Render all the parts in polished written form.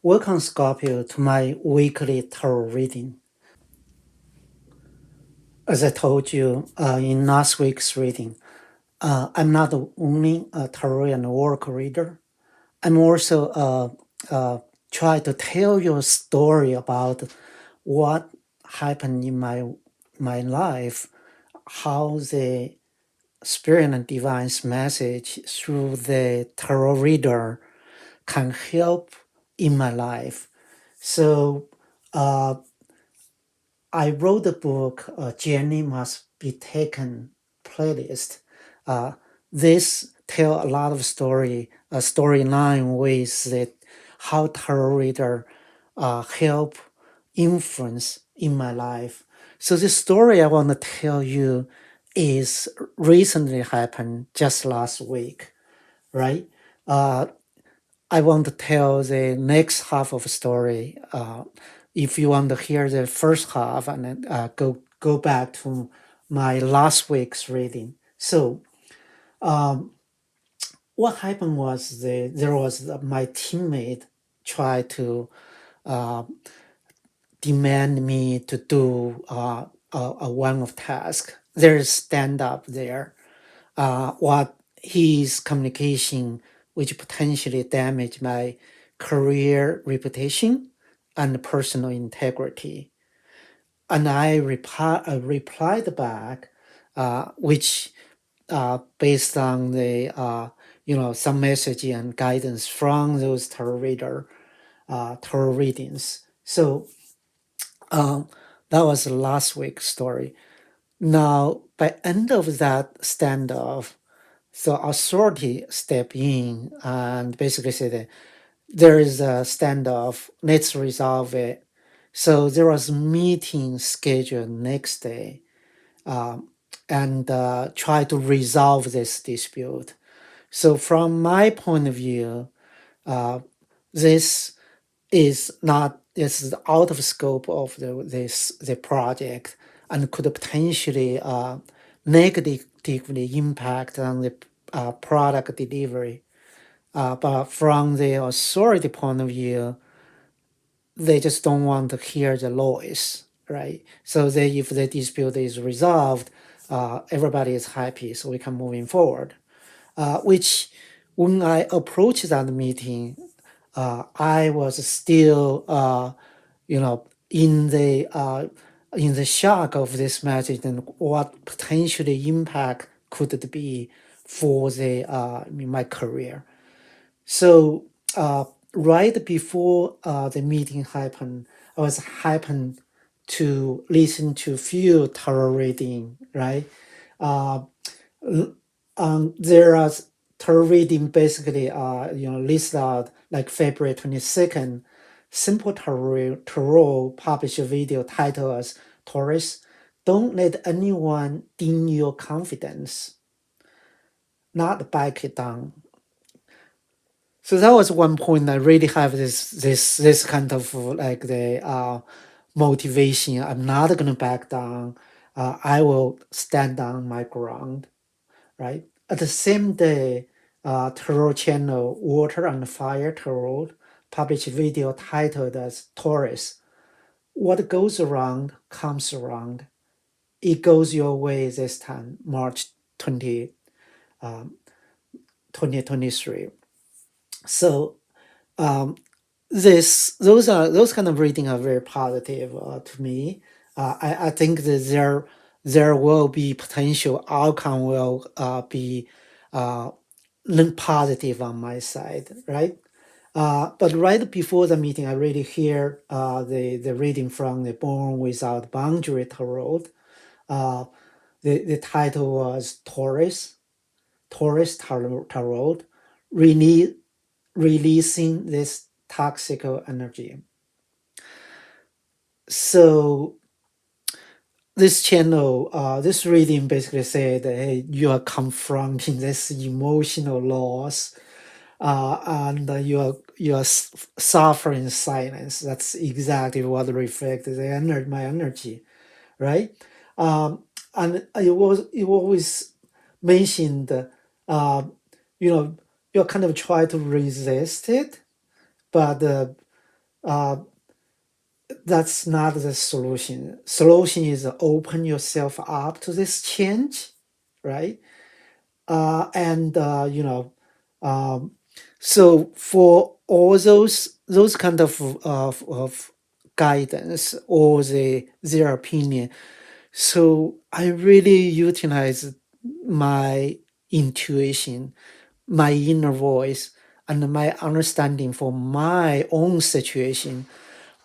Welcome, Scorpio, to my weekly tarot reading. As I told you in last week's reading, I'm not only a tarot and oracle reader. I'm also try to tell you a story about what happened in my life, how the spirit and divine's message through the tarot reader can help in my life. So I wrote the book, Journey Must Be Taken playlist. Uh, this tell a lot of storyline with the how tarot reader help influence in my life. So the story I want to tell you is recently happened just last week, right? Uh, I want to tell the next half of the story. If you want to hear the first half, and then go back to my last week's reading. So, what happened was my teammate tried to uh, demand me to do a one of task. There's stand up there. What his communication, which potentially damage my career reputation and personal integrity. And I replied back, which based on the some message and guidance from those tarot readings. So that was last week's story. Now, by end of that standoff, so authority step in and basically say that there is a standoff, let's resolve it. So there was meeting scheduled next day, and try to resolve this dispute. So from my point of view, this is not is out of scope of the project and could potentially negatively impact on the product delivery. But from the authority point of view, they just don't want to hear the noise, right? So if the dispute is resolved, everybody is happy, so we can moving forward. Which when I approached that meeting, I was still, in the shock of this message and what potentially impact could it be for my career. So right before the meeting happened, I was happened to listen to few tarot reading, right? Uh, there are tarot reading basically list out like February 22nd, Simple Tarot published a video titled as Taurus, don't let anyone dim your confidence, not back it down. So that was one point I really have this kind of like the motivation. I'm not gonna back down. I will stand on my ground, right? At the same day, Tarot channel Water and Fire Tarot published a video titled as Taurus. What goes around comes around. It goes your way this time, March 2023. So those kind of reading are very positive to me. I think that there will be potential outcome will be positive on my side, right? But right before the meeting, I really hear the reading from the Born Without Boundary Tarot. Uh, the title was Taurus Tarot, really releasing this toxic energy. So this channel, this reading basically said, hey, you are confronting this emotional loss, and you are suffering in silence. That's exactly what reflected my energy, right? And it always mentioned, you know, you kind of try to resist it, but uh, that's not the solution. Solution is open yourself up to this change, right? And um, so for all those kind of guidance or their opinion, so I really utilize my intuition, my inner voice, and my understanding for my own situation.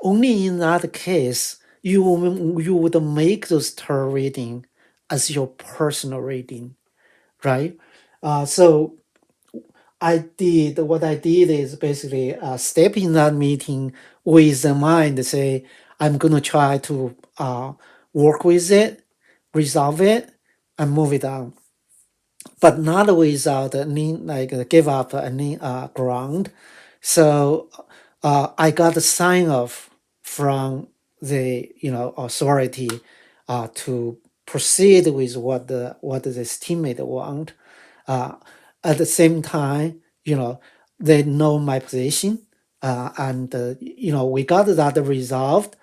Only in that case, you would make those tarot reading as your personal reading, right? So what I did is basically step in that meeting with the mind, say, I'm going to try to work with it, resolve it, and move it on, but not without any like give up any ground. So I got a sign off from the authority to proceed with what this teammate want. Uh, at the same time, they know my position, and we got that resolved.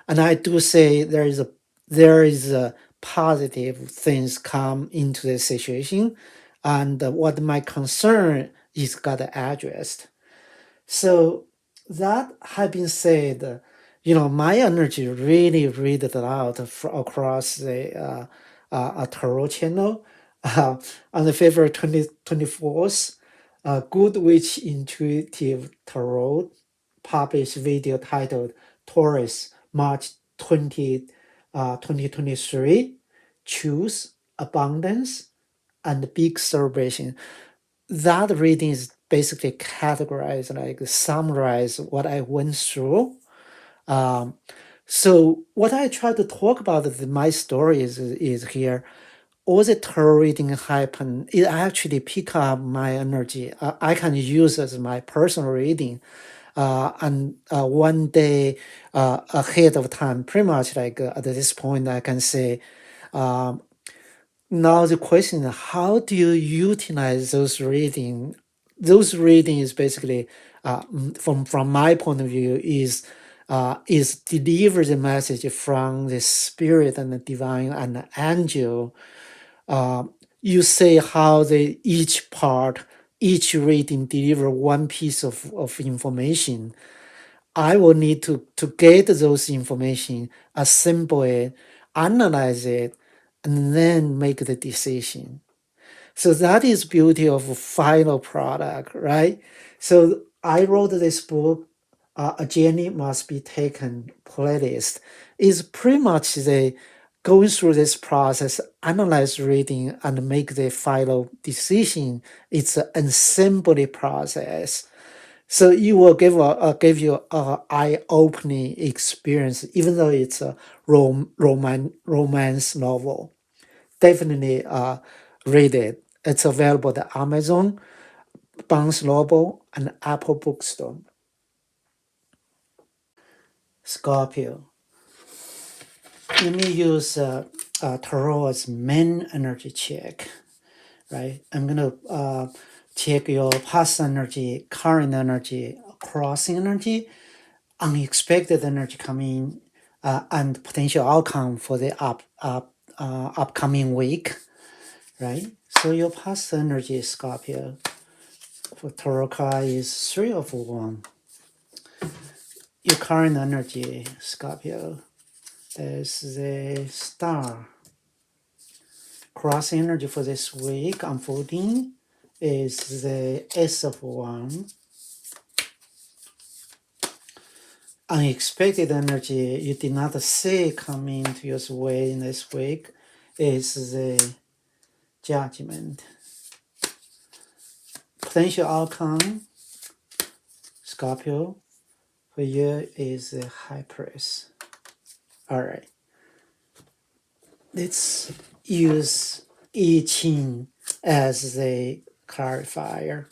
And I do say there is a positive things come into the situation, and what my concern is got addressed. So that had been said, my energy really read it out across the tarot channel on the February 24th. Good Witch Intuitive Tarot published video titled Taurus, March 2023, Choose Abundance and Big Celebration. That reading is basically categorized, like summarize what I went through. Um, so what I try to talk about my story is here. All the tarot reading happen, it actually pick up my energy. I can use as my personal reading. And one day ahead of time, pretty much like at this point, I can say, um, now the question is, how do you utilize those reading? Those reading is basically, from my point of view, is deliver the message from the spirit and the divine and the angel. Uh, you say how each part, each reading deliver one piece of information. I will need to get those information, assemble it, analyze it, and then make the decision. So that is beauty of final product, right? So I wrote this book, A Journey Must Be Taken playlist. Is pretty much the going through this process, analyze reading, and make the final decision. It's an assembly process. So it will give you a eye-opening experience, even though it's a romance novel. Definitely read it. It's available at Amazon, Barnes Noble, and Apple Bookstore. Scorpio. Let me use Tarot as main energy check, right? I'm gonna check your past energy, current energy, crossing energy, unexpected energy coming, and potential outcome for the upcoming week, right? So your past energy, Scorpio, for Tarot card is Three of Wands. Your current energy, Scorpio, is the Star. Cross energy for this week unfolding is the Ace of Wands. Unexpected energy you did not see coming to your way in this week is the Judgment. Potential outcome, Scorpio, for you is the High Priest. All right. Let's use I Ching as the clarifier.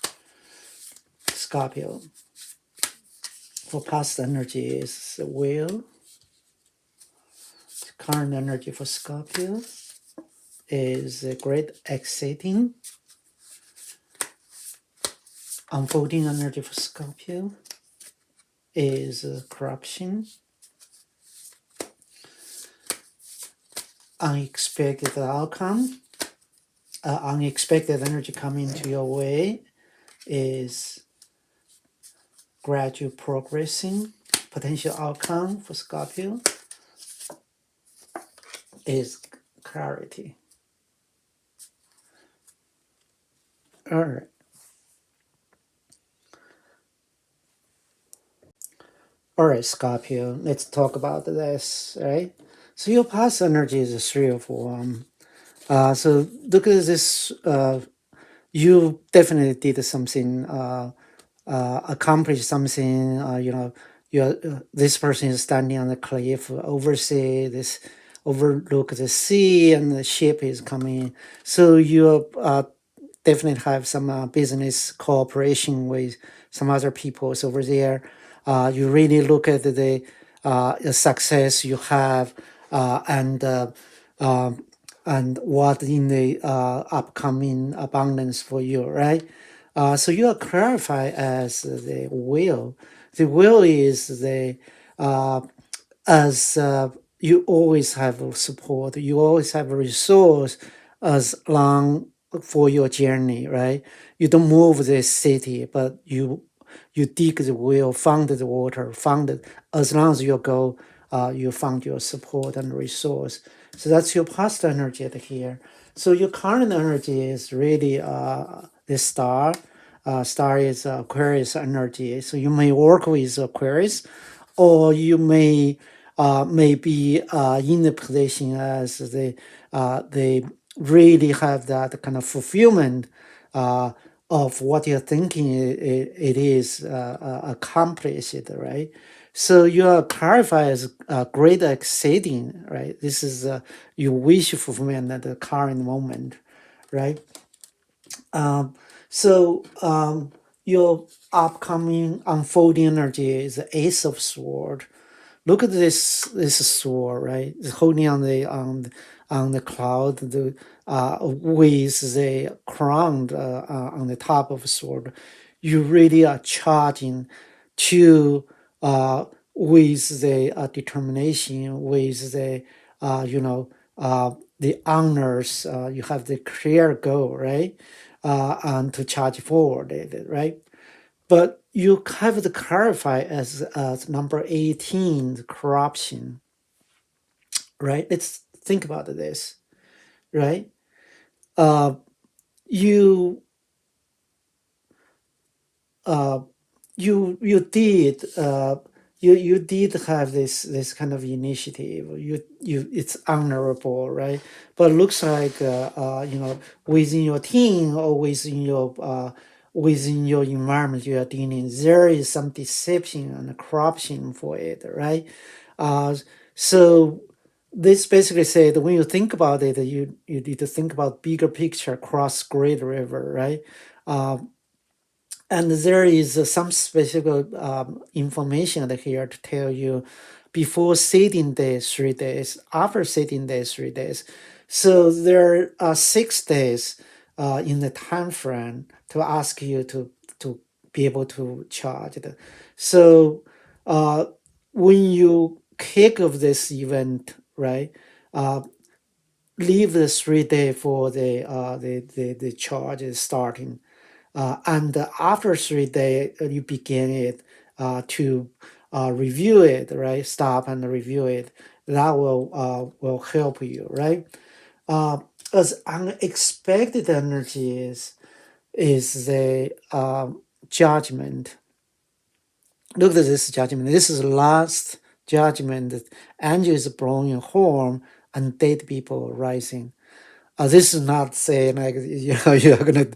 Scorpio. For past energy is the Wheel. Current energy for Scorpio is the Great Exciting. Unfolding energy for Scorpio is corruption, unexpected outcome, unexpected energy coming to your way is gradual progressing. Potential outcome for Scorpio is clarity. All right. All right, Scorpio, let's talk about this, right? So your past energy is a 3 of 1. So look at this. You definitely did something, accomplished something. This person is standing on the cliff, oversee this, overlook the sea, and the ship is coming. So you definitely have some business cooperation with some other peoples over there. You really look at the success you have, um, and what in the upcoming abundance for you, right? So you are clarified as the will. The will is the uh, as you always have support, you always have a resource as long for your journey, right? You don't move the city, but you dig the well, found the water, found it. As long as you go, you found your support and resource. So that's your past energy at here. So your current energy is really the star. Star is Aquarius energy. So you may work with Aquarius, or you may be in the position as they really have that kind of fulfillment of what you're thinking it is accomplished, right? So you are clarified as great exceeding, right? This is your wish fulfillment at the current moment, right? Um, your upcoming unfolding energy is the Ace of Sword. Look at this sword, right? It's holding on the cloud, with the crown on the top of the sword. You really are charging to with the determination, with the the honors. You have the clear goal, right? And to charge forward, right? But you have to clarify as number 18, the corruption, right? Let's think about this, right? Uh, you uh, you did you did have this kind of initiative. It's honorable, right? But looks like within your team or within your environment you are dealing, there is some deception and corruption for it, right? Uh, so this basically said when you think about it, you need to think about bigger picture across Great River, right? Uh, and there is some specific information here to tell you before sitting day 3 days, after sitting day 3 days. So there are 6 days in the time frame to ask you to be able to charge it. So uh, when you kick off this event, right? Uh, leave the 3 day for the charge is starting, and after 3 days, you begin it to review it, right? Stop and review it. That will help you, right? As unexpected energy is the judgment. Look at this judgment. This is the last judgment. Angel is blowing a horn and dead people rising. This is not saying like you're gonna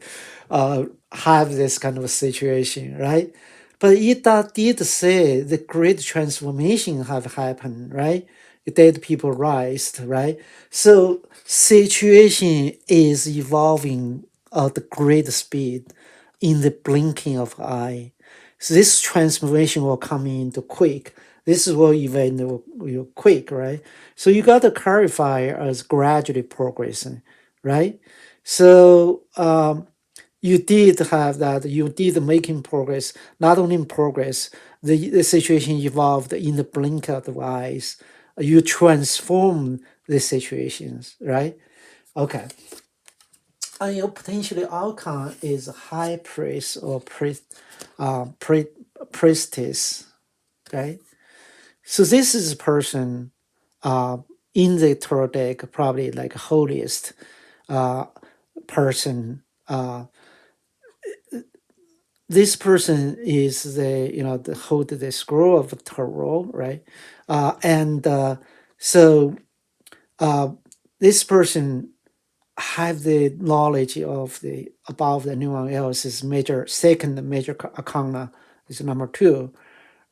have this kind of a situation, right? But it did say the great transformation have happened, right? Dead people rise, right? So situation is evolving at the great speed in the blinking of eye. So this transformation will come into quick. This will event will quick, right? So you got to clarify as gradually progressing, right? So you did have that, you did making progress, not only in progress, the situation evolved in the blink of the eyes. You transform the situations, right? Okay. And your potential outcome is high priest or priestess, right? So this is a person uh, in the tarot deck, probably like holiest uh, person. This person is the hold the scroll of tarot, right? And so uh, this person have the knowledge of the above the anyone else's major second major arcana is number two,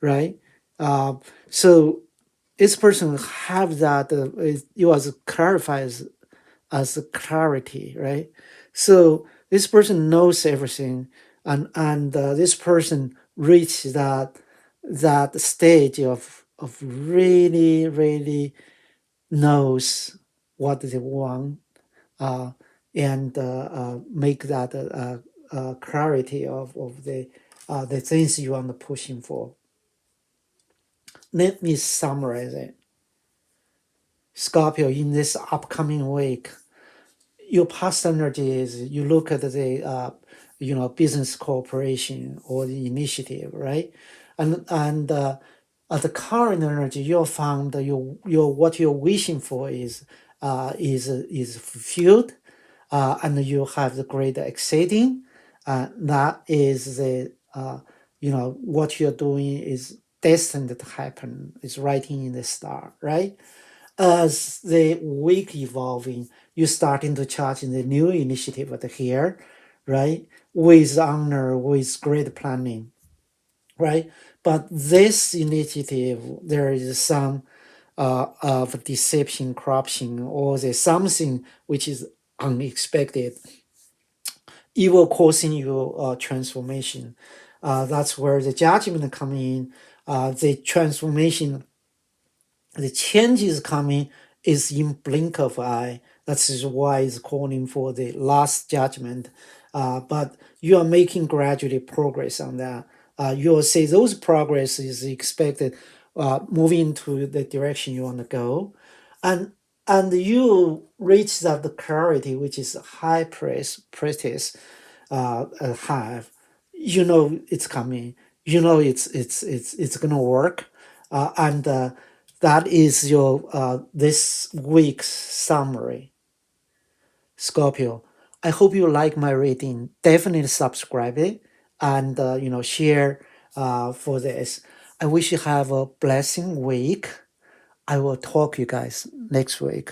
right? Uh, so this person have that it was clarified as the clarity, right? So this person knows everything, and this person reached that stage of really knows what they want, uh, and make that clarity of the things you want to pushing for. Let me summarize it. Scorpio, in this upcoming week, your past energy is you look at the business cooperation or the initiative, right? And at the current energy, you'll found that your what you're wishing for is fulfilled, and you have the great exciting. That is the what you're doing is destined to happen. Is writing in the star, right? As the week evolving, you starting to charge in the new initiative at here, right? With honor, with great planning, right? But this initiative, there is some of deception, corruption, or there's something which is unexpected, evil causing you transformation. That's where the judgment come in. The transformation, the changes coming is in blink of eye. That is why it's calling for the last judgment. But you are making gradually progress on that. You will say those progress is expected, moving to the direction you want to go, and you reach that the clarity which is high practice have. You know it's coming. You know it's gonna work, and that is your this week's summary, Scorpio. I hope you like my reading. Definitely subscribe it and share for this. I wish you have a blessing week. I will talk you guys next week.